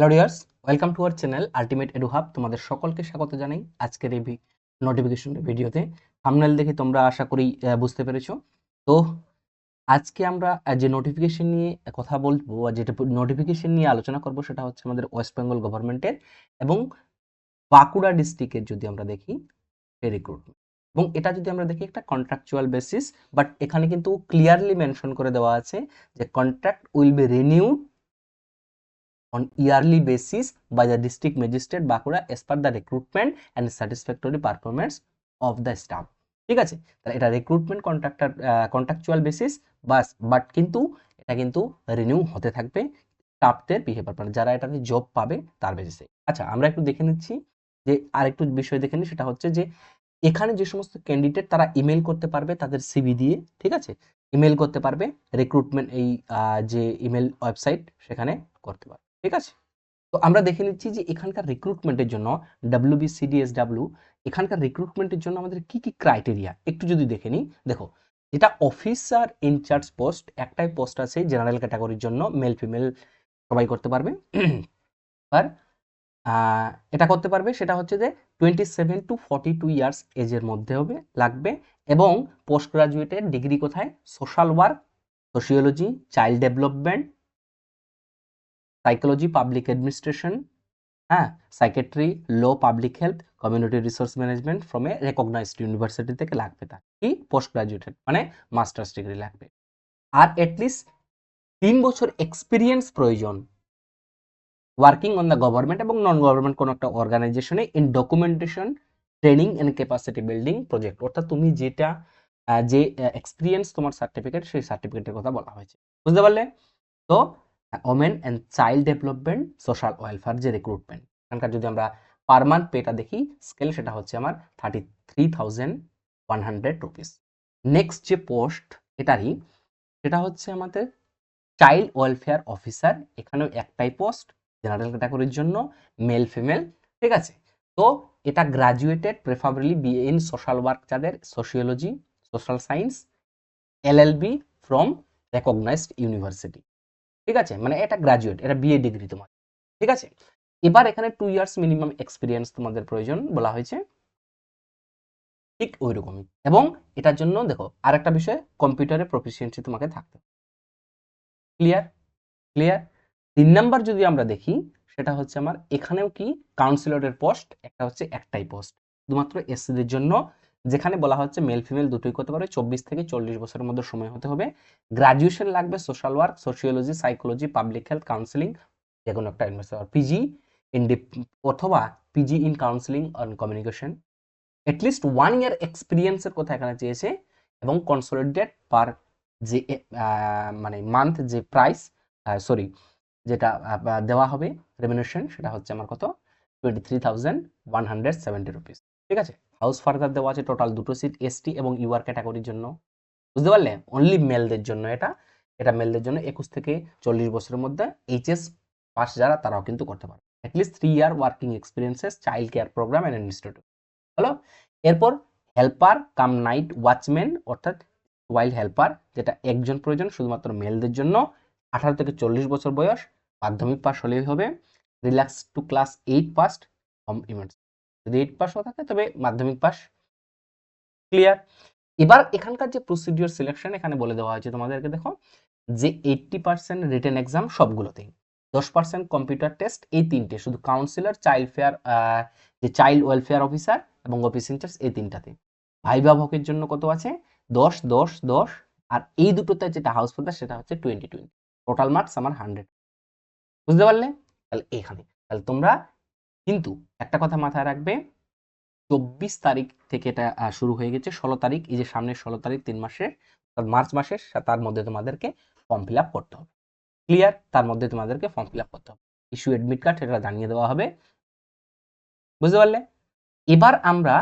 Hello dears, welcome to our channel ultimate edu hub. তোমাদের সকলকে স্বাগত জানাই আজকের এই নোটিফিকেশন ভিডিওতে। থাম্বনেল দেখে তোমরা আশা করি বুঝতে পেরেছো। তো আজকে আমরা যে নোটিফিকেশন নিয়ে কথা বলবো, যেটা নোটিফিকেশন নিয়ে আলোচনা করব, সেটা হচ্ছে আমাদের ওয়েস্ট বেঙ্গল গভর্নমেন্টের এবং বাঁকুড়া ডিস্ট্রিক্টের যদি আমরা দেখি রিক্রুটমেন্ট। এবং এটা যদি আমরা দেখি একটা কন্ট্রাকচুয়াল বেসিস, বাট এখানে কিন্তু ক্লিয়ারলি মেনশন করে দেওয়া আছে যে contract will be renewed on yearly basis by the district magistrate Bankura as per the recruitment and satisfactory performance of the staff। ঠিক আছে, তাহলে এটা রিক্রুটমেন্ট কন্ট্রাকচুয়াল বেসিস বাট কিন্তু এটা কিন্তু রিনিউ হতে থাকবে স্টাফদের বিহেভিয়ার, মানে যারা এটাতে জব পাবে তার বেসিসে। আচ্ছা, আমরা একটু দেখে নিচ্ছি যে আরেকটু বিষয় দেখে নিই, সেটা হচ্ছে যে এখানে যে সমস্ত ক্যান্ডিডেট তারা ইমেল করতে পারবে তাদের সিভি দিয়ে, ঠিক আছে, ইমেল করতে পারবে রিক্রুটমেন্ট এই যে ইমেল ওয়েবসাইট সেখানে করতে পারবে। ঠিক আছে, তো আমরা দেখে নিচ্ছি যে এখানকার রিক্রুটমেন্টের জন্য WBCDSW এখানকার রিক্রুটমেন্টের জন্য আমাদের কি কি ক্রাইটেরিয়া একটু যদি দেখে নিই। দেখো, যেটা অফিসার ইনচার্জ পোস্ট, একটাই পোস্ট আছে জেনারেল ক্যাটাগরির জন্য, মেল ফিমেল সবাই করতে পারবে। আর এটা করতে পারবে, সেটা হচ্ছে যে 27 to 42 ইয়ার্স এজের মধ্যে হবে লাগবে, এবং পোস্ট গ্রাজুয়েটের ডিগ্রি কোথায়? Social work, sociology, child development, psychology, public administration, হ্যাঁ, psychiatry, law, public health, community resource management from a recognised university থেকে লাগবে। তার কি পোস্ট গ্রাজুয়েটেড মানে মাস্টার্স ডিগ্রি লাগবে। আর অ্যাটলিস্ট 3 বছর এক্সপিরিয়েন্স প্রয়োজন ওয়ার্কিং অন দ্য গভর্নমেন্ট এবং নন গভর্নমেন্ট কোনো একটা অর্গানাইজেশনে in documentation, training and capacity building project. অর্থাৎ তুমি যেটা যে এক্সপিরিয়েন্স তোমার সার্টিফিকেট, সেই সার্টিফিকেটের কথা বলা হয়েছে, বুঝতে পারলে? তো women and child development, social welfare যে রিক্রুটমেন্ট, এখানকার যদি আমরা পার মান্থ পেটা দেখি স্কেল, সেটা হচ্ছে আমার 33,100 রুপিস। নেক্সট যে পোস্ট এটারই, সেটা হচ্ছে আমাদের চাইল্ড ওয়েলফেয়ার অফিসার। এখানেও একটাই পোস্ট জেনারেল ক্যাটাগরির জন্য, মেল ফিমেল। ঠিক আছে, তো এটা graduated preferably BA in social work, যাদের sociology, social science, LLB from recognised university. ঠিক আছে, মানে এটা গ্রাজুয়েট, এটা বিএ ডিগ্রি তোমার। ঠিক আছে, এবার এখানে 2 ইয়ার্স মিনিমাম এক্সপিরিয়েন্স তোমাদের প্রয়োজন বলা হয়েছে, ঠিক ওই রকমই। এবং এটার জন্য দেখো আরেকটা বিষয়, কম্পিউটারে প্রফিসিয়েন্সি তোমাকে থাকতে হবে। ক্লিয়ার? ক্লিয়ার। 3 নাম্বার যদি আমরা দেখি, সেটা হচ্ছে আমার এখানেও কি কাউন্সিলরের পোস্ট, একটা হচ্ছে একটাই পোস্ট শুধুমাত্র এসসিদের জন্য, যেখানে বলা হচ্ছে মেল ফিমেল দুটোই করতে পারে, 24 থেকে 40 বছরের মধ্যে সময় হতে হবে, গ্রাজুয়েশন লাগবে social work, sociology, psychology, public health, counselling, যে কোনো একটা ইউনিভার্সিটি, পিজি ইন অথবা PG in counselling on communication, at least 1 ইয়ার এক্সপিরিয়েন্সের কথা এখানে চেয়েছে, এবং কনসোলিডেটেড পার যে মানে মান্থ যে প্রাইস, সরি, যেটা দেওয়া হবে রেমিনেশন, সেটা হচ্ছে আমার কত? 23,170 রুপিস। ঠিক আছে, হাউস ফার্দার দেওয়া আছে টোটাল 2টো সিট এসটি এবং ইউআর ক্যাটাগরির জন্য, বুঝতে পারলে? অনলি মেলদের জন্য এটা, এটা মেলদের জন্য 21 থেকে 40 বছরের মধ্যে এইচএস পাস যারা, তারাও কিন্তু করতে পারে। At least 3 year working experiences, child care program and institute. হলো। এরপর হেল্পার কাম নাইট ওয়াচম্যান, অর্থাৎ ওয়াইল্ড হেল্পার, যেটা একজন প্রয়োজন শুধুমাত্র মেলদের জন্য, 18 থেকে 40 বছর বয়স, মাধ্যমিক পাস হলেই হবে, relax to class 8 pass home events, যদি 8 পাস হয়ে থাকে তবে মাধ্যমিক পাস। ক্লিয়ার? এবার এখানকার যে প্রসিডিওর সিলেকশন এখানে বলে দেওয়া হয়েছে তোমাদেরকে, দেখো যে 80% রিটেন এক্সাম সবগুলোতেই, 10% কম্পিউটার টেস্ট, এই তিনটে শুধু কাউন্সিলর, চাইল্ড ফেয়ার, যে চাইল্ড ওয়েলফেয়ার অফিসার এবং অফিস ইনচার্জ, এই তিনটাতে। ভাইবা ভোকের জন্য কত আছে? 10 10 10, আর এই দুটোতে যেটা হাউস ফাদার সেটা হচ্ছে 20 টোটাল মার্কস আমার 100। বুঝতে পারলে? তাহলে এখানে তাহলে তোমরা কিন্তু একটা কথা মাথায় রাখবে, 24 তারিখ থেকে এটা শুরু হয়ে গেছে, 16 তারিখ, এই যে সামনের 16 তারিখ 3 মাসে, মার্চ মাসের, তার মধ্যে তোমাদেরকে ফর্ম ফিল আপ করতে হবে। ক্লিয়ার? তার মধ্যে তোমাদেরকে ফর্ম ফিল আপ করতে হবে, ইস্যু অ্যাডমিট কার্ড এটা জানিয়ে দেওয়া হবে। বুঝতে পারলে? এবার আমরা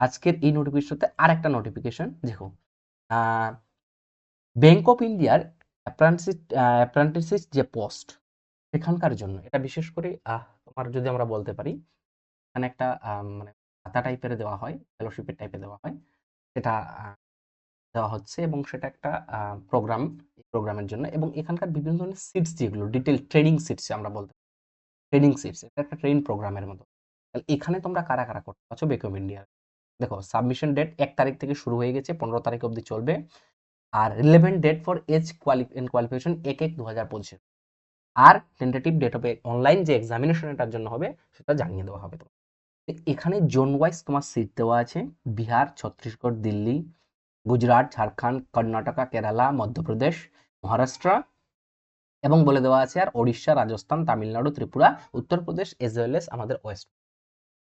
আজকের এই নোটিফিকেশনতে আরেকটা নোটিফিকেশন দেখো, ব্যাংক অফ ইন্ডিয়ার অ্যাপ্রেন্টিসশিপ যে পোস্ট, সেখানকার জন্য এটা বিশেষ করে তোমার যদি আমরা বলতে পারি, এখানে একটা মানে ভাতা টাইপের দেওয়া হয়, ফেলোশিপের টাইপে দেওয়া হয়, সেটা দেওয়া হচ্ছে, এবং সেটা একটা প্রোগ্রামের জন্য, এবং এখানকার বিভিন্ন ধরনের সিটস যেগুলো ডিটেল ট্রেনিং সিটস আমরা বলতে পারি, ট্রেনিং সিটস, এটা একটা ট্রেন প্রোগ্রামের মতো। তাহলে এখানে তোমরা কারা কারা করতে পারছো বেক অফ ইন্ডিয়া। দেখো সাবমিশন ডেট 1 তারিখ থেকে শুরু হয়ে গেছে, 15 তারিখ অবধি চলবে। আর relevant date for age qualification 1/1/2025, আর টেন্টেটিভ ডেট অফ অনলাইন যে এক্সামিনেশন এটার জন্য হবে সেটা জানিয়ে দেওয়া হবে তোমার। এখানে জোন ওয়াইজ তোমার সিট দেওয়া আছে, বিহার, ছত্তিশগড়, দিল্লি, গুজরাট, ঝাড়খণ্ড, কর্ণাটকা, কেরালা, মধ্যপ্রদেশ, মহারাষ্ট্র, এবং বলে দেওয়া আছে আর Odisha, Rajasthan, Tamilnadu, Tripura, Uttar Pradesh, as well as আমাদের ওয়েস্ট,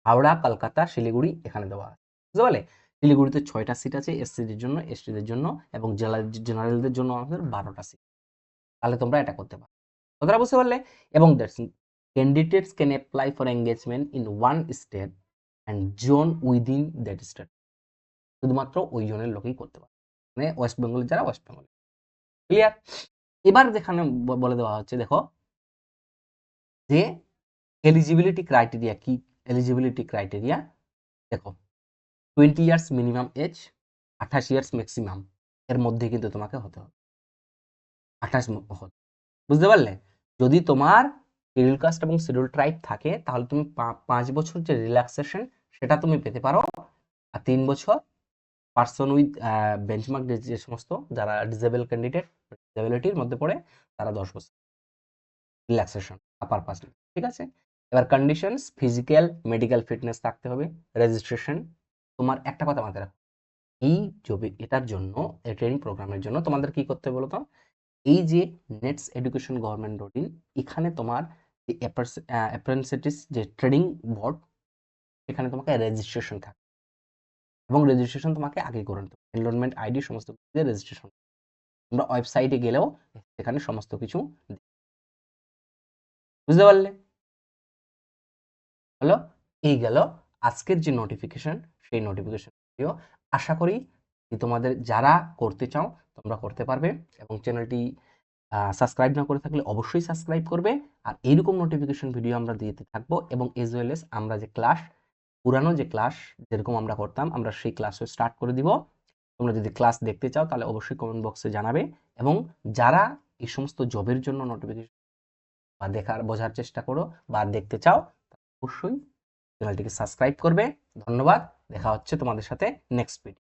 হাওড়া, কলকাতা, শিলিগুড়ি এখানে দেওয়া আছে। বুঝতে পারলে? শিলিগুড়িতে 6টা সিট আছে এসসিদের জন্য, এসটিদের জন্য, এবং জেনারেলদের জন্য আমাদের 12টা সিট। তাহলে তোমরা এটা করতে পারো। কথাটা বুঝতে পারলে? এবং that's candidates can apply for engagement in one state and zone within that state. শুধুমাত্র ওই জোনের লোকেই করতে পারে, মানে ওয়েস্ট বেঙ্গলের যারা ওয়েস্ট বেঙ্গল। ক্লিয়ার? এবার যেখানে বলে দেওয়া হচ্ছে, দেখো যে এলিজিবিলিটি ক্রাইটেরিয়া কি। এলিজিবিলিটি ক্রাইটেরিয়া দেখো, 20 years minimum age, 28 years maximum, এর মধ্যে কিন্তু তোমাকে হতে হবে। 28 হতে, বুঝতে পারলে? যদি তোমার শিডিউল কাস্ট এবং শিডিউল ট্রাইব থাকে তাহলে তুমি 5 বছর যে রিল্যাক্সেশন সেটা তুমি পেতে পারো, আর 3 বছর পার্সন উইথ বেঞ্চমার্ক, যে সমস্ত যারা ডিসেবল ক্যান্ডিডেট, ডিসেবিলিটির মধ্যে পড়ে, তারা 10 বছর রিল্যাক্সেশন আপার পাস। ঠিক আছে? এবার কন্ডিশনস, ফিজিক্যাল মেডিকেল ফিটনেস থাকতে হবে, রেজিস্ট্রেশন। তোমার একটা কথা মাথায় রাখো, এই জবে এটার জন্য, এই ট্রেনিং প্রোগ্রামের জন্য তোমাদের কি করতে হবে বলো তো? এই যে নেটস এডুকেশন গভর্নমেন্ট রুটিন, এখানে তোমার যে অ্যাপ্রেন্টিস যে ট্রেনিং বোর্ড, এখানে তোমাকে রেজিস্ট্রেশন থাকে, এবং রেজিস্ট্রেশন তোমাকে আগে করে নিতে হবে। এনরোলমেন্ট আইডি সমস্ত কিছু দিয়ে রেজিস্ট্রেশন, তোমরা ওয়েবসাইটে গেলেও সেখানে সমস্ত কিছু, বুঝতে পারলে? হলো, এই গেল আজকের যে নোটিফিকেশন, সেই নোটিফিকেশন ভিডিও। আশা করি যে তোমাদের যারা করতে চাও তোমরা করতে পারবে, এবং চ্যানেলটি সাবস্ক্রাইব না করে থাকলে অবশ্যই সাবস্ক্রাইব করবে। আর এইরকম নোটিফিকেশন ভিডিও আমরা দিতে থাকবো, এবং এজ ওয়েল এস আমরা যে ক্লাস, পুরানো যে ক্লাস যেরকম আমরা করতাম, আমরা সেই ক্লাসও স্টার্ট করে দিব। তোমরা যদি ক্লাস দেখতে চাও তাহলে অবশ্যই কমেন্ট বক্সে জানাবে, এবং যারা এই সমস্ত জবের জন্য নোটিফিকেশন বা বোঝার চেষ্টা করো বা দেখতে চাও, অবশ্যই চ্যানেলটিকে সাবস্ক্রাইব করবে। ধন্যবাদ, দেখা হচ্ছে তোমাদের সাথে নেক্সট ভিডিও।